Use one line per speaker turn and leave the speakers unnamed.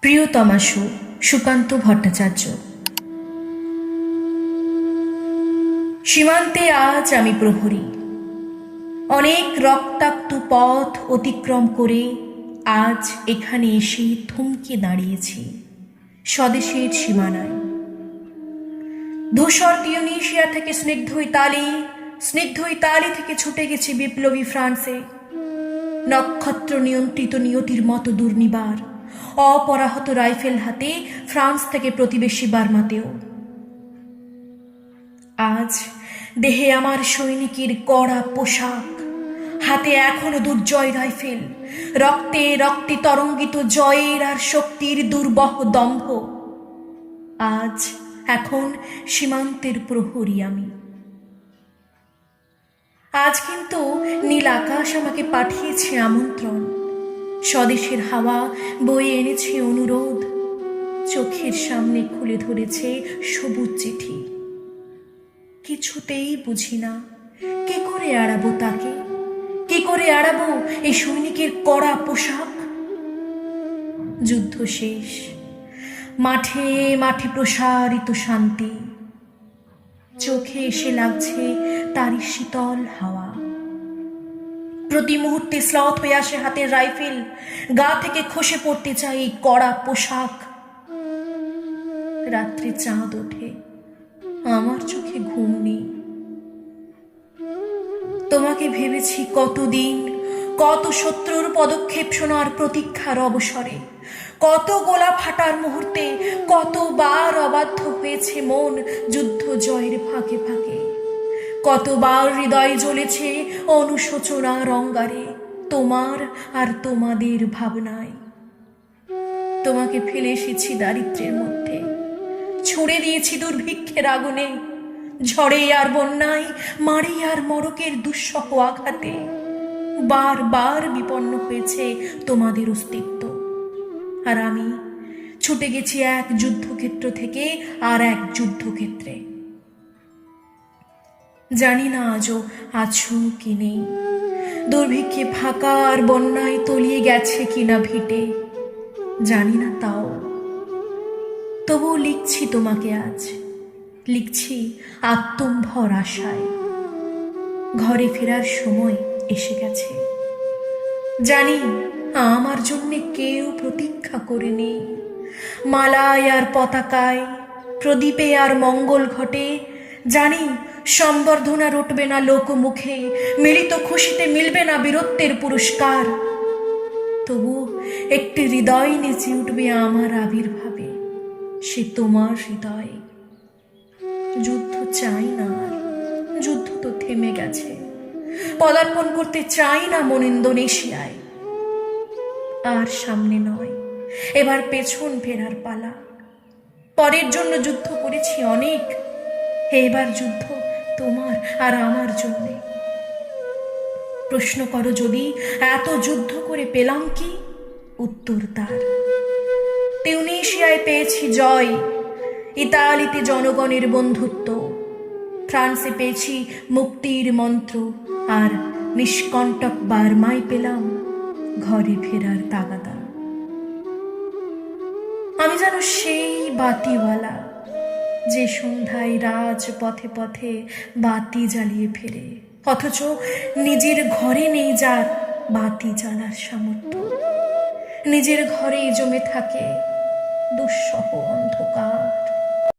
প্রিয়তমাশু সুকান্ত ভট্টাচার্য। সীমান্তে আজ আমি প্রহরী, অনেক রক্তাক্ত পথ অতিক্রম করে আজ এখানে এসে থমকে দাঁড়িয়েছি স্বদেশের সীমানায়। ধূসর তিউনিসিয়া থেকে স্নিগ্ধ ইতালি থেকে ছুটে গেছে বিপ্লবী ফ্রান্সে, নক্ষত্র নিয়ন্ত্রিত নিয়তির মতো দুর্নিবার অপরাহত রাইফেল হাতে ফ্রান্স থেকে প্রতিবেশী বার্মাতেও। আজ দেহে আমার সৈনিকের কড়া পোশাক, হাতে এখনো দুর্জয় রাইফেল, রক্তে রক্তে তরঙ্গিত জয়ের আর শক্তির দুর্বহ দম্ভ। আজ এখন সীমান্তের প্রহরী আমি। আজ কিন্তু নীল আকাশ আমাকে পাঠিয়েছে আমন্ত্রণ, স্বদেশের হাওয়া বয়ে এনেছে অনুরোধ, চোখের সামনে খুলে ধরেছে সবুজ চিঠি। কিছুতেই বুঝি না কি করে এড়াবো তাকে, কি করে এড়াবো এই সৈনিকের কড়া পোশাক। যুদ্ধ শেষ, মাঠে মাঠে প্রসারিত শান্তি, চোখে এসে লাগছে তারই শীতল হাওয়া। প্রতি মুহূর্তে স্লথ হয়ে আসে হাতের রাইফেল, গা থেকে খসে পড়তে চাই এই কড়া পোশাক। রাত্রে চাঁদ ওঠে, আমার চোখে ঘুম নেই। তোমাকে ভেবেছি কতদিন, কত শত্রুর পদক্ষেপ শোনার প্রতীক্ষার অবসরে, কত গোলা ফাটার মুহূর্তে, কতবার অবাধ্য হয়েছে মন যুদ্ধ জয়ের ফাঁকে ফাঁকে, কতবার হৃদয় জ্বলেছে অনুশোচনার অঙ্গারে তোমার আর তোমাদের ভাবনায়। তোমাকে ফেলে এসেছি দারিদ্র্যের মধ্যে, ছুঁড়ে দিয়েছি দুর্ভিক্ষের আগুনে, ঝড়ে আর বন্যায়, মারে আর মরকের দুঃসহ আঘাতে। বারবার বিপন্ন হয়েছে তোমাদের অস্তিত্ব, আর আমি ছুটে গেছি এক যুদ্ধক্ষেত্র থেকে আর এক যুদ্ধক্ষেত্রে। জানি না আজও আছো কি নেই, দুর্ভিক্ষে ফাঁকা আর বন্যায় তলিয়ে গেছে কিনা ভিটে, জানি না তাও। তবুও লিখছি তোমাকে আজ, লিখছি আত্মম্ভর আশায়। ঘরে ফেরার সময় এসে গেছে, জানি আমার জন্য কেউ প্রতীক্ষা করে নেই। মালায় আর পতাকায়, প্রদীপে আর মঙ্গল ঘটে, জানি সম্বর্ধনা রটবে না লোকমুখে, মিলিত খুশিতে মিলবে না বীরত্বের পুরস্কার। তবু একটি হৃদয় নেচে উঠবে আমার আবির্ভাবে, সে তোমার হৃদয়। যুদ্ধ চাই না আর, যুদ্ধ তো থেমে গেছে। পদার্পণ করতে চাই না মন ইন্দোনেশিয়ায়। আর সামনে নয়, এবার পেছন ফেরার পালা। পরের জন্য যুদ্ধ করেছি অনেক, এবার যুদ্ধ তোমার আর আমার জন্যে। প্রশ্ন করো যদি এত যুদ্ধ করে পেলাম কি, উত্তর তার তিউনিসিয়ায় পেয়েছি জয়, ইতালিতে জনগণের বন্ধুত্ব, ফ্রান্সে পেয়েছি মুক্তির মন্ত্র, আর নিষ্কণ্টক বার্মায় পেলাম ঘরে ফেরার তাগাদা। আমি যেন সেই বাতিওয়ালা, যে সন্ধ্যায় রাজ পথে পথে বাতি জ্বালিয়ে ফেরে, অথচ নিজের ঘরে নেই যার বাতি জ্বালার সামর্থ্য। নিজের ঘরেই জমে থাকে দুঃসহ অন্ধকার।